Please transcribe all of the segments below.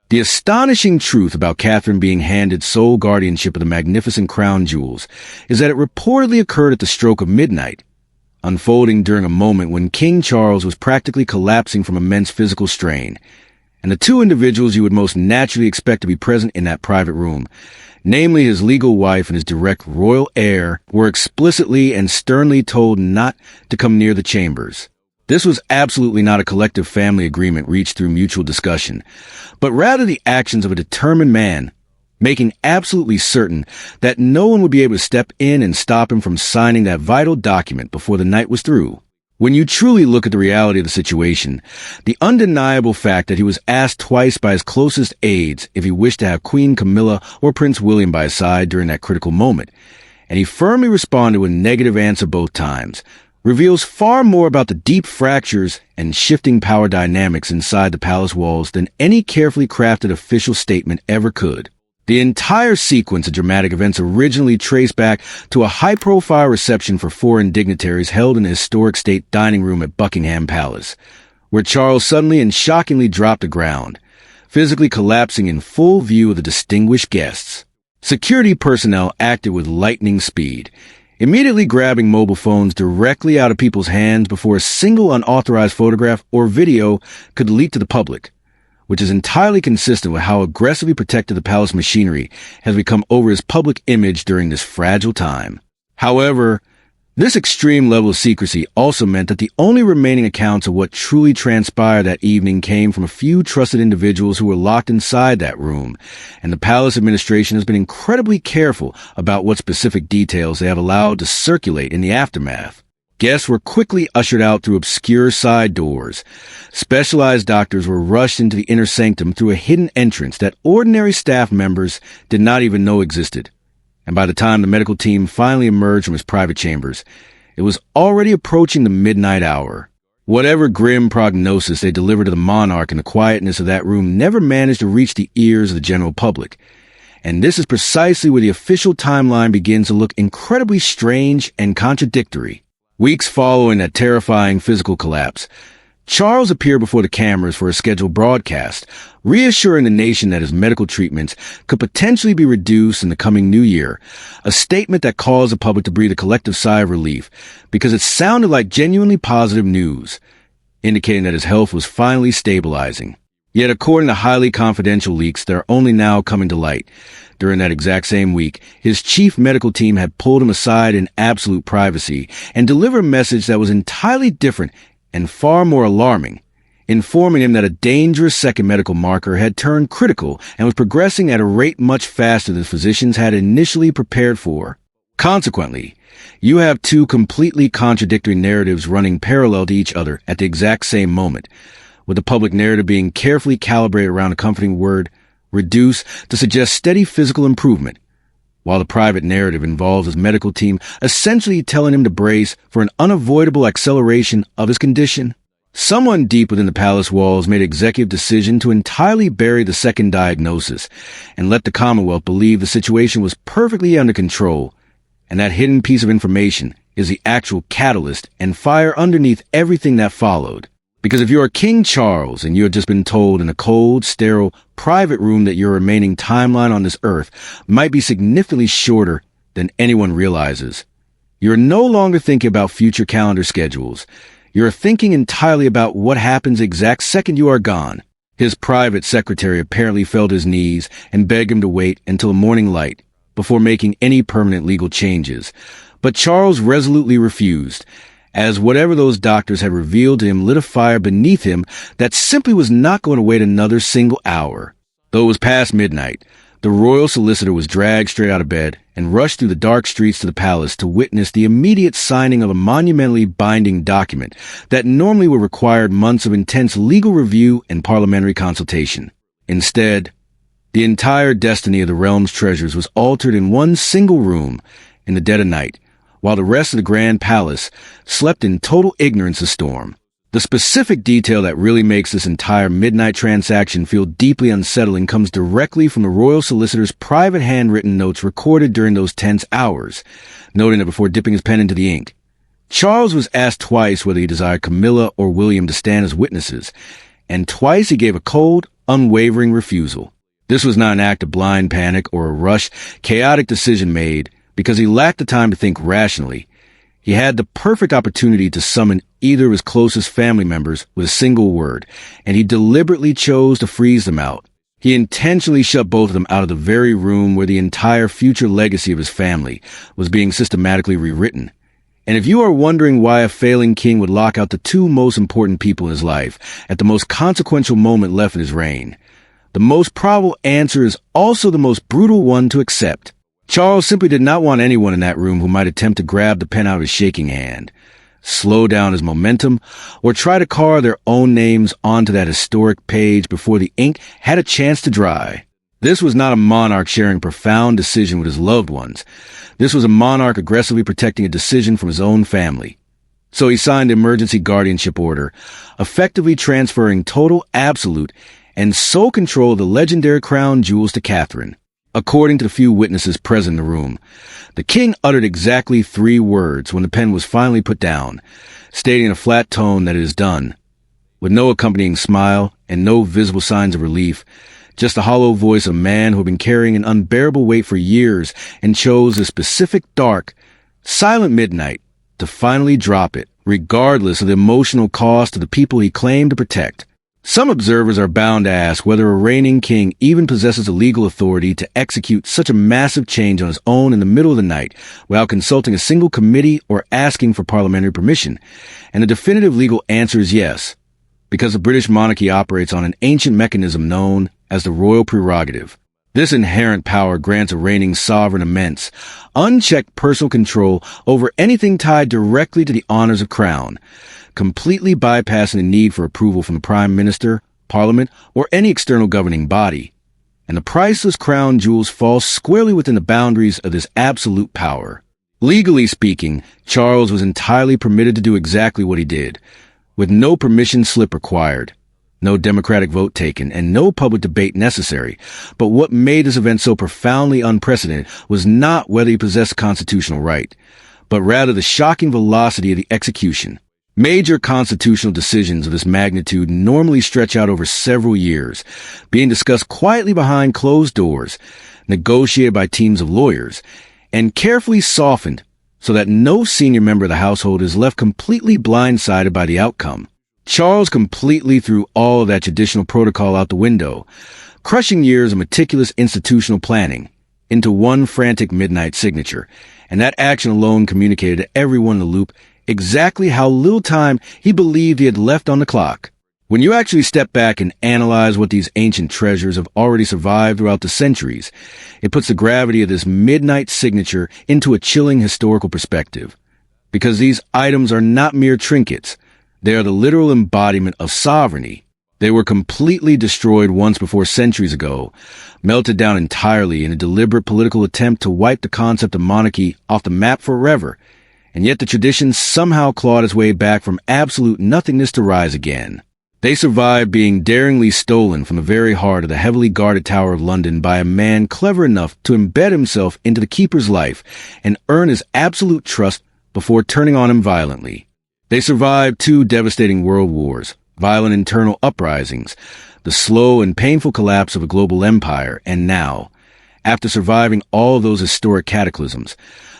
The astonishing truth about Catherine being handed sole guardianship of the magnificent crown jewels is that it reportedly occurred at the stroke of midnight, unfolding during a moment when King Charles was practically collapsing from immense physical strain, and the two individuals you would most naturally expect to be present in that private room, namely his legal wife and his direct royal heir, were explicitly and sternly told not to come near the chambers. This was absolutely not a collective family agreement reached through mutual discussion, but rather the actions of a determined man, making absolutely certain that no one would be able to step in and stop him from signing that vital document before the night was through. When you truly look at the reality of the situation, the undeniable fact that he was asked twice by his closest aides if he wished to have Queen Camilla or Prince William by his side during that critical moment, and he firmly responded with a negative answer both times, reveals far more about the deep fractures and shifting power dynamics inside the palace walls than any carefully crafted official statement ever could. The entire sequence of dramatic events originally traced back to a high-profile reception for foreign dignitaries held in the historic state dining room at Buckingham Palace, where Charles suddenly and shockingly dropped to ground, physically collapsing in full view of the distinguished guests. Security personnel acted with lightning speed, immediately grabbing mobile phones directly out of people's hands before a single unauthorized photograph or video could leak to the public, which is entirely consistent with how aggressively protected the palace machinery has become over his public image during this fragile time. However, this extreme level of secrecy also meant that the only remaining accounts of what truly transpired that evening came from a few trusted individuals who were locked inside that room, and the palace administration has been incredibly careful about what specific details they have allowed to circulate in the aftermath. Guests were quickly ushered out through obscure side doors. Specialized doctors were rushed into the inner sanctum through a hidden entrance that ordinary staff members did not even know existed. And by the time the medical team finally emerged from its private chambers, it was already approaching the midnight hour. Whatever grim prognosis they delivered to the monarch in the quietness of that room never managed to reach the ears of the general public. And this is precisely where the official timeline begins to look incredibly strange and contradictory. Weeks following that terrifying physical collapse, Charles appeared before the cameras for a scheduled broadcast, reassuring the nation that his medical treatments could potentially be reduced in the coming new year, a statement that caused the public to breathe a collective sigh of relief because it sounded like genuinely positive news, indicating that his health was finally stabilizing. Yet according to highly confidential leaks that are only now coming to light, during that exact same week, his chief medical team had pulled him aside in absolute privacy and delivered a message that was entirely different and far more alarming, informing him that a dangerous second medical marker had turned critical and was progressing at a rate much faster than physicians had initially prepared for. Consequently, you have two completely contradictory narratives running parallel to each other at the exact same moment, with the public narrative being carefully calibrated around the comforting word reduce to suggest steady physical improvement, while the private narrative involves his medical team essentially telling him to brace for an unavoidable acceleration of his condition. Someone deep within the palace walls made an executive decision to entirely bury the second diagnosis and let the Commonwealth believe the situation was perfectly under control, and that hidden piece of information is the actual catalyst and fire underneath everything that followed. Because if you are King Charles and you have just been told in a cold, sterile, private room that your remaining timeline on this earth might be significantly shorter than anyone realizes, you're no longer thinking about future calendar schedules. You're thinking entirely about what happens the exact second you are gone. His private secretary apparently fell to his knees and begged him to wait until the morning light before making any permanent legal changes. But Charles resolutely refused, as whatever those doctors had revealed to him lit a fire beneath him that simply was not going to wait another single hour. Though it was past midnight, the royal solicitor was dragged straight out of bed and rushed through the dark streets to the palace to witness the immediate signing of a monumentally binding document that normally would require months of intense legal review and parliamentary consultation. Instead, the entire destiny of the realm's treasures was altered in one single room in the dead of night, while the rest of the grand palace slept in total ignorance of the storm. The specific detail that really makes this entire midnight transaction feel deeply unsettling comes directly from the royal solicitor's private handwritten notes recorded during those tense hours, noting that before dipping his pen into the ink, Charles was asked twice whether he desired Camilla or William to stand as witnesses, and twice he gave a cold, unwavering refusal. This was not an act of blind panic or a rushed, chaotic decision made because he lacked the time to think rationally. He had the perfect opportunity to summon either of his closest family members with a single word, and he deliberately chose to freeze them out. He intentionally shut both of them out of the very room where the entire future legacy of his family was being systematically rewritten. And if you are wondering why a failing king would lock out the two most important people in his life at the most consequential moment left in his reign, the most probable answer is also the most brutal one to accept. Charles simply did not want anyone in that room who might attempt to grab the pen out of his shaking hand, slow down his momentum, or try to carve their own names onto that historic page before the ink had a chance to dry. This was not a monarch sharing a profound decision with his loved ones. This was a monarch aggressively protecting a decision from his own family. So he signed the emergency guardianship order, effectively transferring total, absolute, and sole control of the legendary crown jewels to Catherine. According to the few witnesses present in the room, the king uttered exactly 3 words when the pen was finally put down, stating in a flat tone that it is done. With no accompanying smile and no visible signs of relief, just the hollow voice of a man who had been carrying an unbearable weight for years and chose a specific dark, silent midnight to finally drop it, regardless of the emotional cost to the people he claimed to protect. Some observers are bound to ask whether a reigning king even possesses the legal authority to execute such a massive change on his own in the middle of the night without consulting a single committee or asking for parliamentary permission. And the definitive legal answer is yes, because the British monarchy operates on an ancient mechanism known as the royal prerogative. This inherent power grants a reigning sovereign immense, unchecked personal control over anything tied directly to the honors of crown, completely bypassing the need for approval from the Prime Minister, Parliament, or any external governing body. And the priceless crown jewels fall squarely within the boundaries of this absolute power. Legally speaking, Charles was entirely permitted to do exactly what he did, with no permission slip required, no democratic vote taken, and no public debate necessary. But what made this event so profoundly unprecedented was not whether he possessed a constitutional right, but rather the shocking velocity of the execution. Major constitutional decisions of this magnitude normally stretch out over several years, being discussed quietly behind closed doors, negotiated by teams of lawyers, and carefully softened so that no senior member of the household is left completely blindsided by the outcome. Charles completely threw all of that traditional protocol out the window, crushing years of meticulous institutional planning into one frantic midnight signature, and that action alone communicated to everyone in the loop exactly how little time he believed he had left on the clock. When you actually step back and analyze what these ancient treasures have already survived throughout the centuries, it puts the gravity of this midnight signature into a chilling historical perspective. Because these items are not mere trinkets, they are the literal embodiment of sovereignty. They were completely destroyed once before centuries ago, melted down entirely in a deliberate political attempt to wipe the concept of monarchy off the map forever, and yet the tradition somehow clawed its way back from absolute nothingness to rise again. They survived being daringly stolen from the very heart of the heavily guarded Tower of London by a man clever enough to embed himself into the keeper's life and earn his absolute trust before turning on him violently. They survived 2 devastating world wars, violent internal uprisings, the slow and painful collapse of a global empire, and now, after surviving all of those historic cataclysms,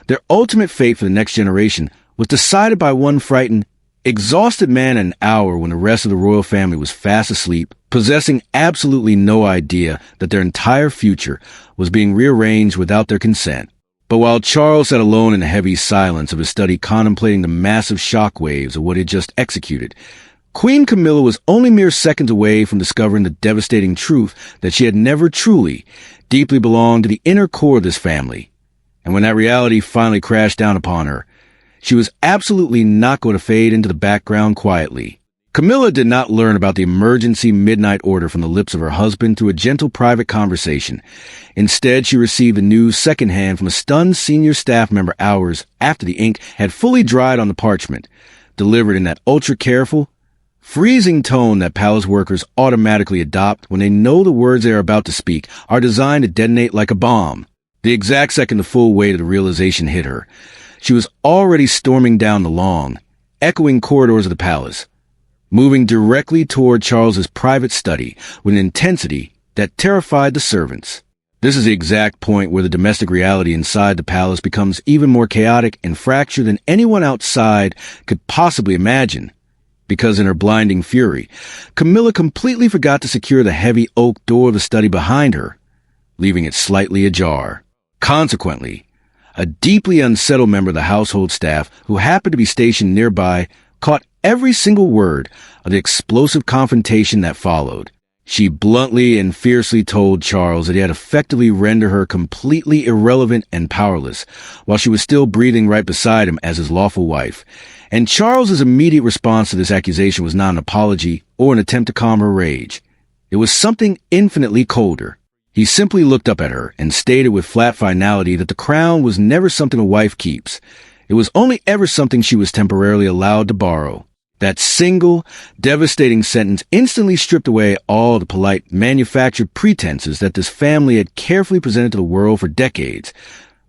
their ultimate fate for the next generation was decided by one frightened, exhausted man in an hour when the rest of the royal family was fast asleep, possessing absolutely no idea that their entire future was being rearranged without their consent. But while Charles sat alone in the heavy silence of his study contemplating the massive shockwaves of what he had just executed, Queen Camilla was only mere seconds away from discovering the devastating truth that she had never truly, deeply belonged to the inner core of this family. And when that reality finally crashed down upon her, she was absolutely not going to fade into the background quietly. Camilla did not learn about the emergency midnight order from the lips of her husband through a gentle private conversation. Instead, she received the news secondhand from a stunned senior staff member hours after the ink had fully dried on the parchment, delivered in that ultra-careful, freezing tone that palace workers automatically adopt when they know the words they are about to speak are designed to detonate like a bomb. The exact second the full weight of the realization hit her, she was already storming down the long, echoing corridors of the palace, moving directly toward Charles's private study with an intensity that terrified the servants. This is the exact point where the domestic reality inside the palace becomes even more chaotic and fractured than anyone outside could possibly imagine. Because in her blinding fury, Camilla completely forgot to secure the heavy oak door of the study behind her, leaving it slightly ajar. Consequently, a deeply unsettled member of the household staff who happened to be stationed nearby caught every single word of the explosive confrontation that followed. She bluntly and fiercely told Charles that he had effectively rendered her completely irrelevant and powerless, while she was still breathing right beside him as his lawful wife. And Charles's immediate response to this accusation was not an apology or an attempt to calm her rage. It was something infinitely colder. He simply looked up at her and stated with flat finality that the crown was never something a wife keeps. It was only ever something she was temporarily allowed to borrow. That single, devastating sentence instantly stripped away all the polite, manufactured pretenses that this family had carefully presented to the world for decades,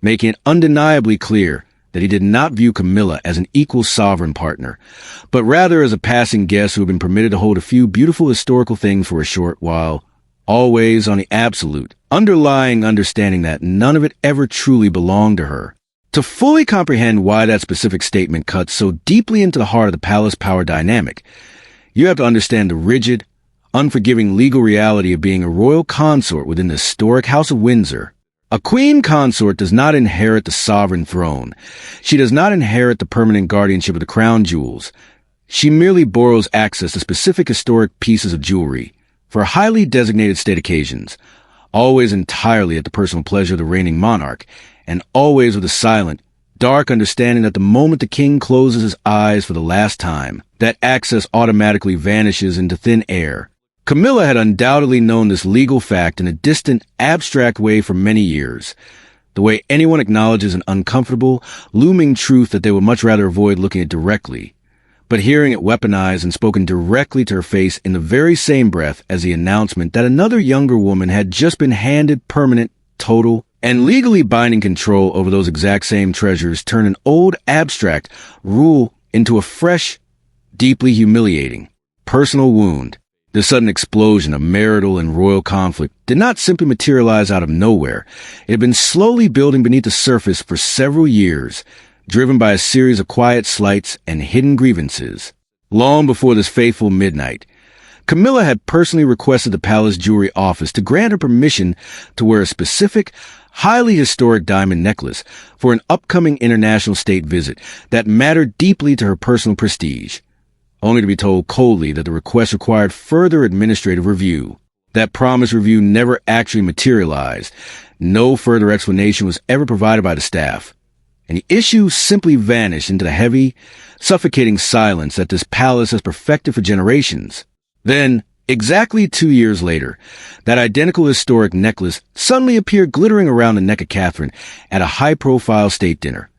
making it undeniably clear that he did not view Camilla as an equal sovereign partner, but rather as a passing guest who had been permitted to hold a few beautiful historical things for a short while, always on the absolute, underlying understanding that none of it ever truly belonged to her. To fully comprehend why that specific statement cuts so deeply into the heart of the palace power dynamic, you have to understand the rigid, unforgiving legal reality of being a royal consort within the historic House of Windsor. A queen consort does not inherit the sovereign throne. She does not inherit the permanent guardianship of the crown jewels. She merely borrows access to specific historic pieces of jewelry for highly designated state occasions, always entirely at the personal pleasure of the reigning monarch, and always with a silent, dark understanding that the moment the king closes his eyes for the last time, that access automatically vanishes into thin air. Camilla had undoubtedly known this legal fact in a distant, abstract way for many years, the way anyone acknowledges an uncomfortable, looming truth that they would much rather avoid looking at directly, but hearing it weaponized and spoken directly to her face in the very same breath as the announcement that another younger woman had just been handed permanent, total, and legally binding control over those exact same treasures turned an old abstract rule into a fresh, deeply humiliating, personal wound. The sudden explosion of marital and royal conflict did not simply materialize out of nowhere. It had been slowly building beneath the surface for several years, driven by a series of quiet slights and hidden grievances. Long before this fateful midnight, Camilla had personally requested the palace jewelry office to grant her permission to wear a specific, highly historic diamond necklace for an upcoming international state visit that mattered deeply to her personal prestige, only to be told coldly that the request required further administrative review. That promised review never actually materialized. No further explanation was ever provided by the staff, and the issue simply vanished into the heavy, suffocating silence that this palace has perfected for generations. Then, exactly 2 years later, that identical historic necklace suddenly appeared glittering around the neck of Catherine at a high-profile state dinner,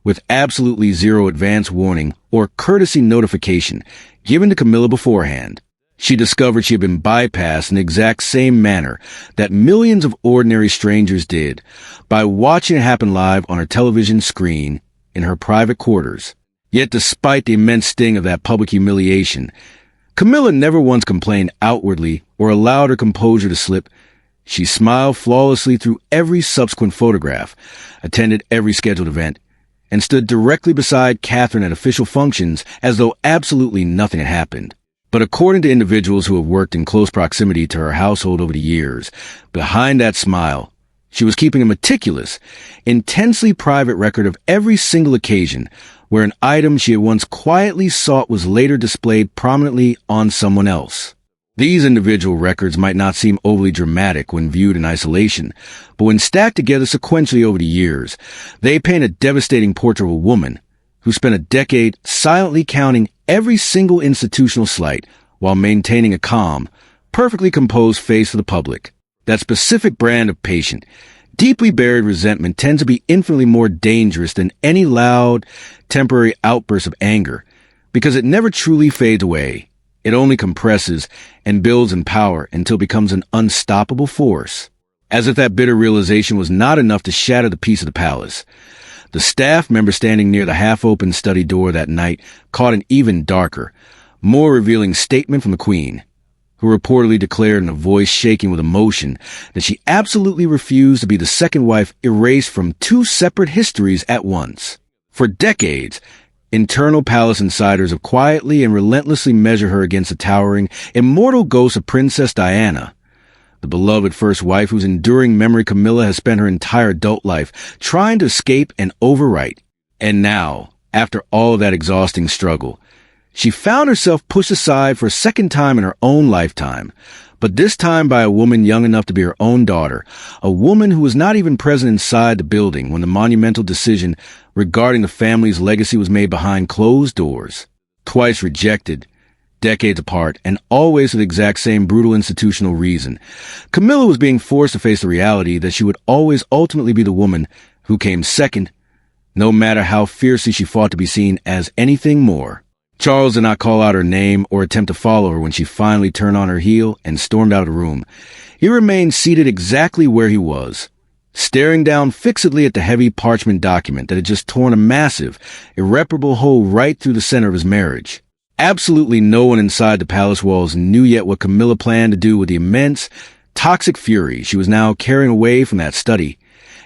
with absolutely zero advance warning or courtesy notification given to Camilla beforehand. She discovered she had been bypassed in the exact same manner that millions of ordinary strangers did, by watching it happen live on her television screen in her private quarters. Yet despite the immense sting of that public humiliation, Camilla never once complained outwardly or allowed her composure to slip. She smiled flawlessly through every subsequent photograph, attended every scheduled event, and stood directly beside Catherine at official functions as though absolutely nothing had happened. But according to individuals who have worked in close proximity to her household over the years, behind that smile, she was keeping a meticulous, intensely private record of every single occasion where an item she had once quietly sought was later displayed prominently on someone else. These individual records might not seem overly dramatic when viewed in isolation, but when stacked together sequentially over the years, they paint a devastating portrait of a woman who spent a decade silently counting every single institutional slight while maintaining a calm, perfectly composed face for the public. That specific brand of patient, deeply buried resentment tends to be infinitely more dangerous than any loud, temporary outburst of anger, because it never truly fades away. It only compresses and builds in power until it becomes an unstoppable force. As if that bitter realization was not enough to shatter the peace of the palace, the staff member standing near the half-open study door that night caught an even darker, more revealing statement from the Queen, who reportedly declared in a voice shaking with emotion that she absolutely refused to be the second wife erased from two separate histories at once. For decades, internal palace insiders have quietly and relentlessly measured her against the towering, immortal ghost of Princess Diana, the beloved first wife whose enduring memory Camilla has spent her entire adult life trying to escape and overwrite. And now, after all of that exhausting struggle, she found herself pushed aside for a second time in her own lifetime, but this time by a woman young enough to be her own daughter, a woman who was not even present inside the building when the monumental decision regarding the family's legacy was made behind closed doors. Twice rejected, decades apart, and always for the exact same brutal institutional reason, Camilla was being forced to face the reality that she would always ultimately be the woman who came second, no matter how fiercely she fought to be seen as anything more. Charles did not call out her name or attempt to follow her when she finally turned on her heel and stormed out of the room. He remained seated exactly where he was, staring down fixedly at the heavy parchment document that had just torn a massive, irreparable hole right through the center of his marriage. Absolutely no one inside the palace walls knew yet what Camilla planned to do with the immense, toxic fury she was now carrying away from that study,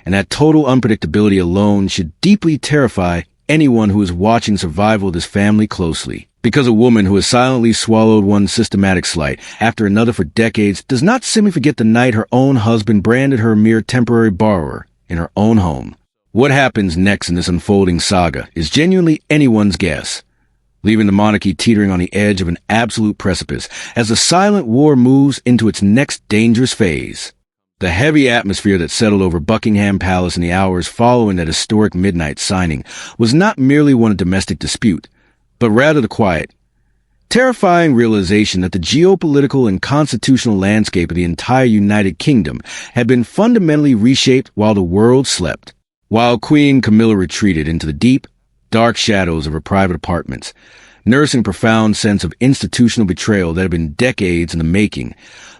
and that total unpredictability alone should deeply terrify anyone who is watching survival of this family closely. Because a woman who has silently swallowed one systematic slight after another for decades does not simply forget the night her own husband branded her a mere temporary borrower in her own home. What happens next in this unfolding saga is genuinely anyone's guess, leaving the monarchy teetering on the edge of an absolute precipice as the silent war moves into its next dangerous phase. The heavy atmosphere that settled over Buckingham Palace in the hours following that historic midnight signing was not merely one of domestic dispute, but rather the quiet, terrifying realization that the geopolitical and constitutional landscape of the entire United Kingdom had been fundamentally reshaped while the world slept. While Queen Camilla retreated into the deep, dark shadows of her private apartments, nursing a profound sense of institutional betrayal that had been decades in the making,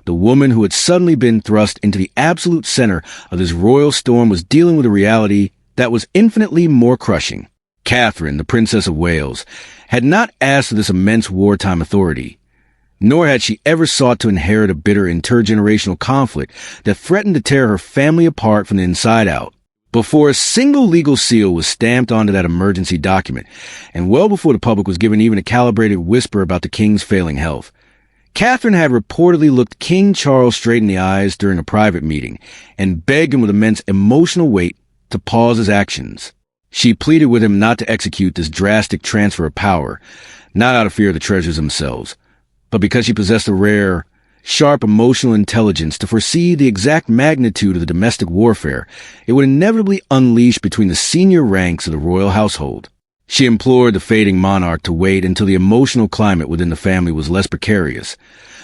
the woman who had suddenly been thrust into the absolute center of this royal storm was dealing with a reality that was infinitely more crushing. Catherine, the Princess of Wales, had not asked for this immense wartime authority, nor had she ever sought to inherit a bitter intergenerational conflict that threatened to tear her family apart from the inside out. Before a single legal seal was stamped onto that emergency document, and well before the public was given even a calibrated whisper about the king's failing health, Catherine had reportedly looked King Charles straight in the eyes during a private meeting and begged him with immense emotional weight to pause his actions. She pleaded with him not to execute this drastic transfer of power, not out of fear of the treasures themselves, but because she possessed a rare, sharp emotional intelligence to foresee the exact magnitude of the domestic warfare it would inevitably unleash between the senior ranks of the royal household. She implored the fading monarch to wait until the emotional climate within the family was less precarious,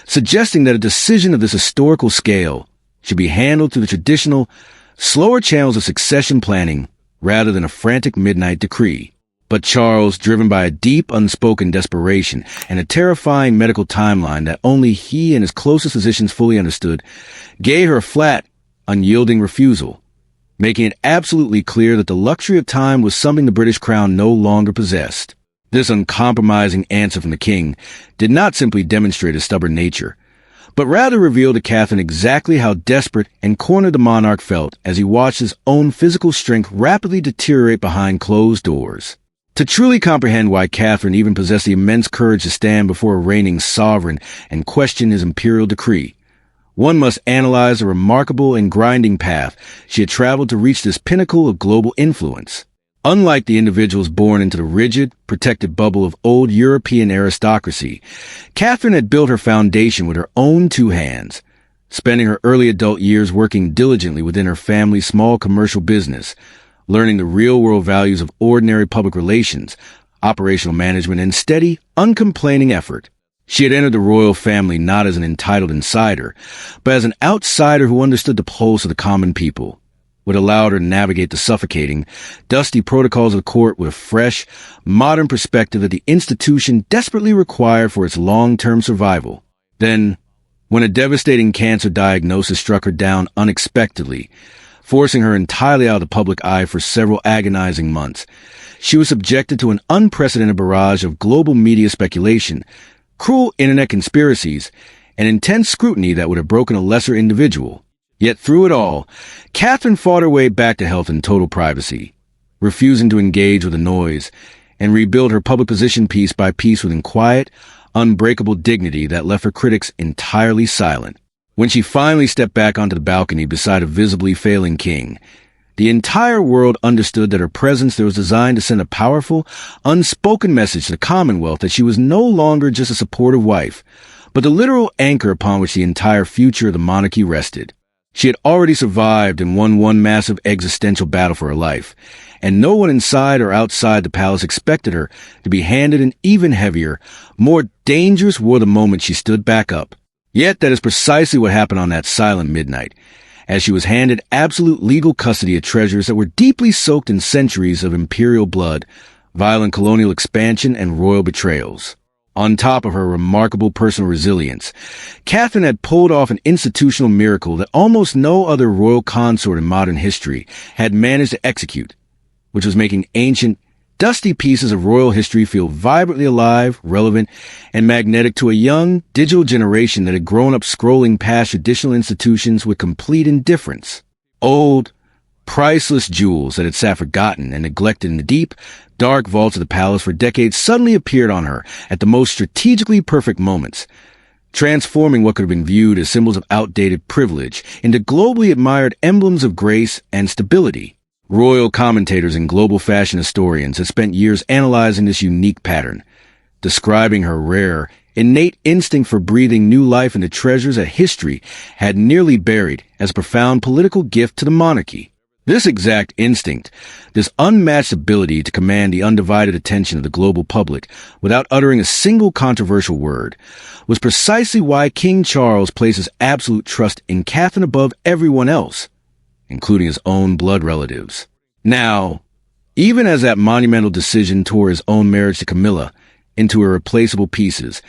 suggesting that a decision of this historical scale should be handled through the traditional, slower channels of succession planning rather than a frantic midnight decree. But Charles, driven by a deep, unspoken desperation and a terrifying medical timeline that only he and his closest physicians fully understood, gave her a flat, unyielding refusal, making it absolutely clear that the luxury of time was something the British crown no longer possessed. This uncompromising answer from the king did not simply demonstrate his stubborn nature, but rather revealed to Catherine exactly how desperate and cornered the monarch felt as he watched his own physical strength rapidly deteriorate behind closed doors. To truly comprehend why Catherine even possessed the immense courage to stand before a reigning sovereign and question his imperial decree, one must analyze the remarkable and grinding path she had traveled to reach this pinnacle of global influence. Unlike the individuals born into the rigid, protected bubble of old European aristocracy, Catherine had built her foundation with her own two hands, spending her early adult years working diligently within her family's small commercial business, learning the real-world values of ordinary public relations, operational management, and steady, uncomplaining effort. She had entered the royal family not as an entitled insider, but as an outsider who understood the pulse of the common people, what allowed her to navigate the suffocating, dusty protocols of the court with a fresh, modern perspective that the institution desperately required for its long-term survival. Then, when a devastating cancer diagnosis struck her down unexpectedly, forcing her entirely out of the public eye for several agonizing months, she was subjected to an unprecedented barrage of global media speculation cruel internet conspiracies, and intense scrutiny that would have broken a lesser individual. Yet through it all, Catherine fought her way back to health and total privacy, refusing to engage with the noise, and rebuild her public position piece by piece with quiet, unbreakable dignity that left her critics entirely silent. When she finally stepped back onto the balcony beside a visibly failing king, the entire world understood that her presence there was designed to send a powerful, unspoken message to the Commonwealth that she was no longer just a supportive wife, but the literal anchor upon which the entire future of the monarchy rested. She had already survived and won one massive existential battle for her life, and no one inside or outside the palace expected her to be handed an even heavier, more dangerous war the moment she stood back up. Yet that is precisely what happened on that silent midnight, as she was handed absolute legal custody of treasures that were deeply soaked in centuries of imperial blood, violent colonial expansion, and royal betrayals. On top of her remarkable personal resilience, Catherine had pulled off an institutional miracle that almost no other royal consort in modern history had managed to execute, which was making ancient, dusty pieces of royal history feel vibrantly alive, relevant, and magnetic to a young, digital generation that had grown up scrolling past traditional institutions with complete indifference. Old, priceless jewels that had sat forgotten and neglected in the deep, dark vaults of the palace for decades suddenly appeared on her at the most strategically perfect moments, transforming what could have been viewed as symbols of outdated privilege into globally admired emblems of grace and stability. Royal commentators and global fashion historians have spent years analyzing this unique pattern, describing her rare, innate instinct for breathing new life into treasures that history had nearly buried as a profound political gift to the monarchy. This exact instinct, this unmatched ability to command the undivided attention of the global public without uttering a single controversial word, was precisely why King Charles places absolute trust in Catherine above everyone else, including his own blood relatives. Now, even as that monumental decision tore his own marriage to Camilla into irreplaceable pieces,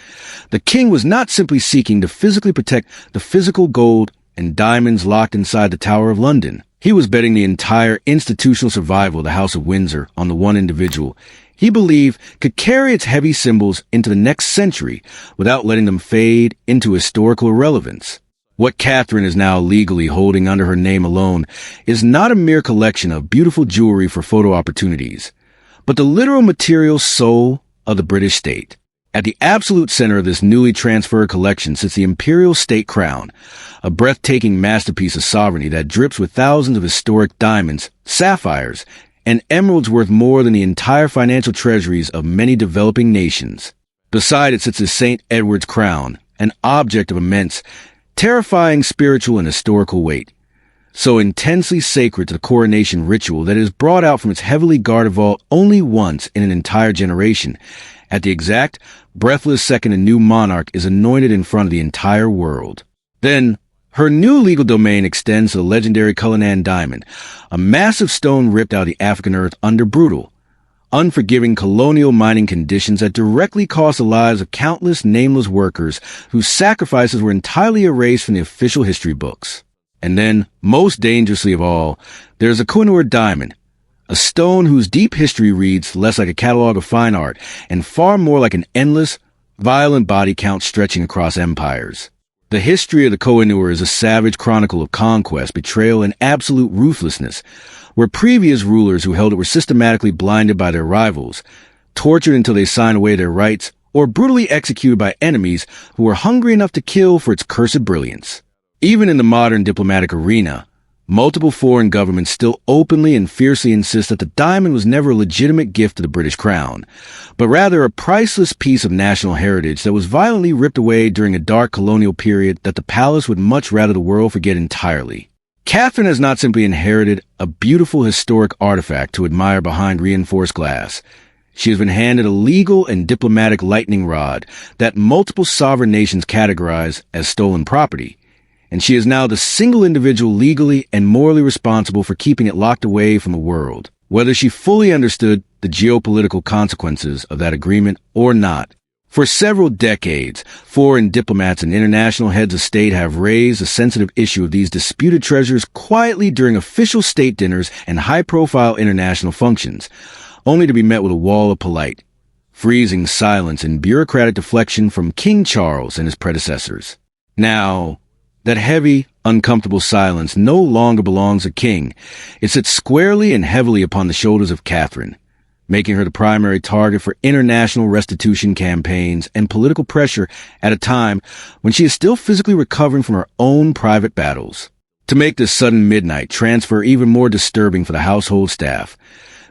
the king was not simply seeking to physically protect the physical gold and diamonds locked inside the Tower of London. He was betting the entire institutional survival of the House of Windsor on the one individual he believed could carry its heavy symbols into the next century without letting them fade into historical irrelevance. What Catherine is now legally holding under her name alone is not a mere collection of beautiful jewelry for photo opportunities, but the literal material soul of the British state. At the absolute center of this newly transferred collection sits the imperial state crown, a breathtaking masterpiece of sovereignty that drips with thousands of historic diamonds, sapphires, and emeralds worth more than the entire financial treasuries of many developing nations. Beside it sits the St. Edward's crown, an object of immense, terrifying spiritual and historical weight, so intensely sacred to the coronation ritual that it is brought out from its heavily guarded vault only once in an entire generation, at the exact, breathless second a new monarch is anointed in front of the entire world. Then, her new legal domain extends to the legendary Cullinan diamond, a massive stone ripped out of the African earth under brutal, unforgiving colonial mining conditions that directly cost the lives of countless nameless workers whose sacrifices were entirely erased from the official history books. And then, most dangerously of all, there's a Koh-i-Noor diamond, a stone whose deep history reads less like a catalog of fine art and far more like an endless, violent body count stretching across empires. The history of the Koh-i-Noor is a savage chronicle of conquest, betrayal, and absolute ruthlessness, where previous rulers who held it were systematically blinded by their rivals, tortured until they signed away their rights, or brutally executed by enemies who were hungry enough to kill for its cursed brilliance. Even in the modern diplomatic arena, multiple foreign governments still openly and fiercely insist that the diamond was never a legitimate gift to the British crown, but rather a priceless piece of national heritage that was violently ripped away during a dark colonial period that the palace would much rather the world forget entirely. Catherine has not simply inherited a beautiful historic artifact to admire behind reinforced glass. She has been handed a legal and diplomatic lightning rod that multiple sovereign nations categorize as stolen property, and she is now the single individual legally and morally responsible for keeping it locked away from the world, whether she fully understood the geopolitical consequences of that agreement or not. For several decades, foreign diplomats and international heads of state have raised the sensitive issue of these disputed treasures quietly during official state dinners and high-profile international functions, only to be met with a wall of polite, freezing silence and bureaucratic deflection from King Charles and his predecessors. Now, that heavy, uncomfortable silence no longer belongs to King. It sits squarely and heavily upon the shoulders of Catherine, making her the primary target for international restitution campaigns and political pressure at a time when she is still physically recovering from her own private battles. To make this sudden midnight transfer even more disturbing for the household staff,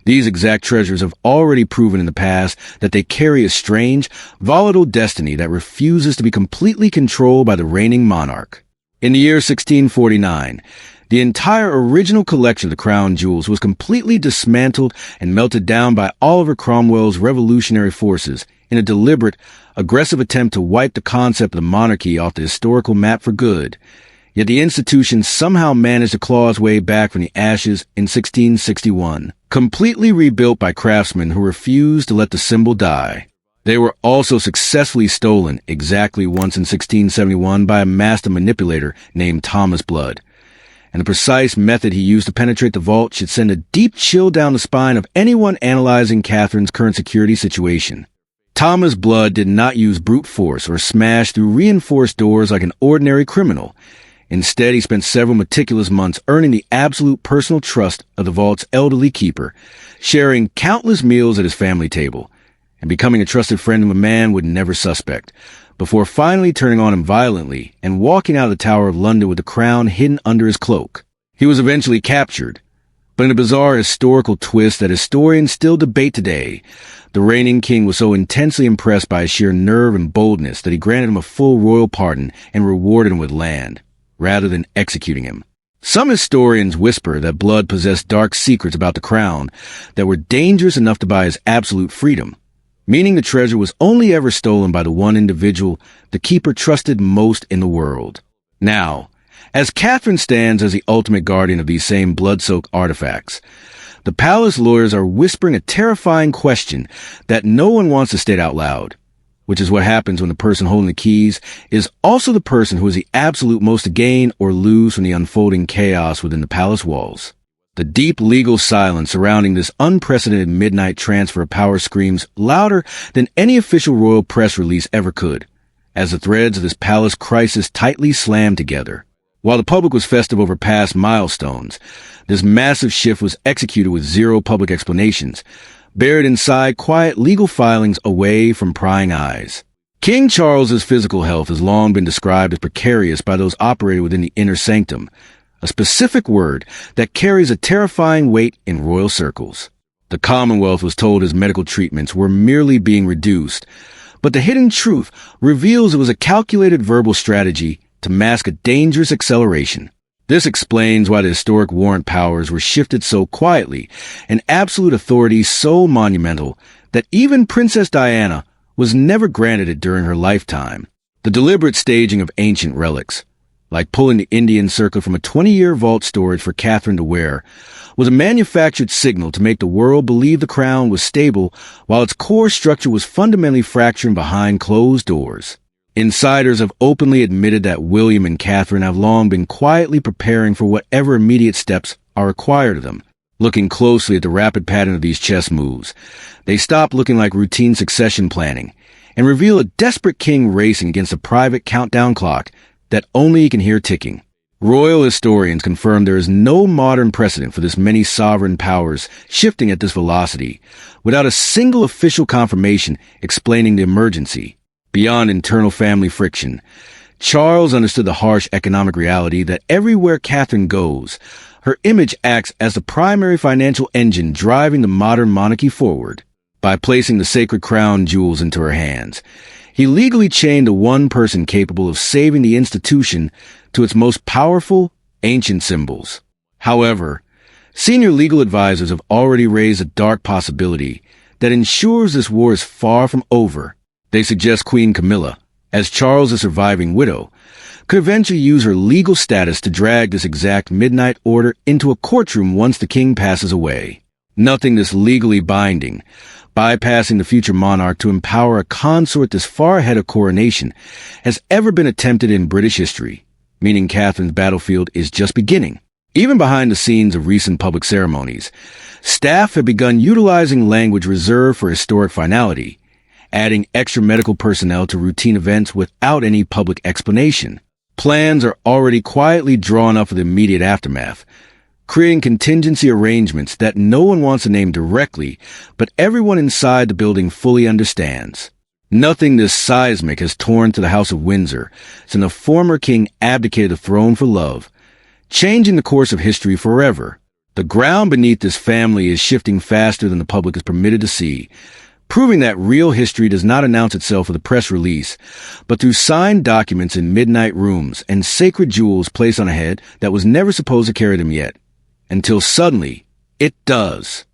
these exact treasures have already proven in the past that they carry a strange, volatile destiny that refuses to be completely controlled by the reigning monarch. In the year 1649, the entire original collection of the crown jewels was completely dismantled and melted down by Oliver Cromwell's revolutionary forces in a deliberate, aggressive attempt to wipe the concept of the monarchy off the historical map for good. Yet the institution somehow managed to claw its way back from the ashes in 1661, completely rebuilt by craftsmen who refused to let the symbol die. They were also successfully stolen exactly once in 1671 by a master manipulator named Thomas Blood. And the precise method he used to penetrate the vault should send a deep chill down the spine of anyone analyzing Catherine's current security situation. Thomas Blood did not use brute force or smash through reinforced doors like an ordinary criminal. Instead, he spent several meticulous months earning the absolute personal trust of the vault's elderly keeper, sharing countless meals at his family table, and becoming a trusted friend of a man would never suspect, before finally turning on him violently and walking out of the Tower of London with the crown hidden under his cloak. He was eventually captured, but in a bizarre historical twist that historians still debate today, the reigning king was so intensely impressed by his sheer nerve and boldness that he granted him a full royal pardon and rewarded him with land, rather than executing him. Some historians whisper that Blood possessed dark secrets about the crown that were dangerous enough to buy his absolute freedom, meaning the treasure was only ever stolen by the one individual the keeper trusted most in the world. Now, as Catherine stands as the ultimate guardian of these same blood-soaked artifacts, the palace lawyers are whispering a terrifying question that no one wants to state out loud, which is what happens when the person holding the keys is also the person who has the absolute most to gain or lose from the unfolding chaos within the palace walls. The deep legal silence surrounding this unprecedented midnight transfer of power screams louder than any official royal press release ever could, as the threads of this palace crisis tightly slammed together. While the public was festive over past milestones, this massive shift was executed with zero public explanations, buried inside quiet legal filings away from prying eyes. King Charles's physical health has long been described as precarious by those operating within the inner sanctum, a specific word that carries a terrifying weight in royal circles. The Commonwealth was told his medical treatments were merely being reduced, but the hidden truth reveals it was a calculated verbal strategy to mask a dangerous acceleration. This explains why the historic warrant powers were shifted so quietly and absolute authority so monumental that even Princess Diana was never granted it during her lifetime. The deliberate staging of ancient relics, like pulling the Indian circlet from a 20-year vault storage for Catherine to wear, was a manufactured signal to make the world believe the crown was stable while its core structure was fundamentally fracturing behind closed doors. Insiders have openly admitted that William and Catherine have long been quietly preparing for whatever immediate steps are required of them. Looking closely at the rapid pattern of these chess moves, they stop looking like routine succession planning and reveal a desperate king racing against a private countdown clock that only he can hear ticking. Royal historians confirm there is no modern precedent for this many sovereign powers shifting at this velocity without a single official confirmation explaining the emergency. Beyond internal family friction, Charles understood the harsh economic reality that everywhere Catherine goes, her image acts as the primary financial engine driving the modern monarchy forward. By placing the sacred crown jewels into her hands, he legally chained the one person capable of saving the institution to its most powerful, ancient symbols. However, senior legal advisors have already raised a dark possibility that ensures this war is far from over. They suggest Queen Camilla, as Charles' surviving widow, could eventually use her legal status to drag this exact midnight order into a courtroom once the king passes away. Nothing this legally binding, bypassing the future monarch to empower a consort this far ahead of coronation, has ever been attempted in British history, meaning Catherine's battlefield is just beginning. Even behind the scenes of recent public ceremonies, staff have begun utilizing language reserved for historic finality, adding extra medical personnel to routine events without any public explanation. Plans are already quietly drawn up for the immediate aftermath, creating contingency arrangements that no one wants to name directly, but everyone inside the building fully understands. Nothing this seismic has torn to the House of Windsor since the former king abdicated the throne for love, changing the course of history forever. The ground beneath this family is shifting faster than the public is permitted to see, proving that real history does not announce itself with a press release, but through signed documents in midnight rooms and sacred jewels placed on a head that was never supposed to carry them yet. Until suddenly, it does.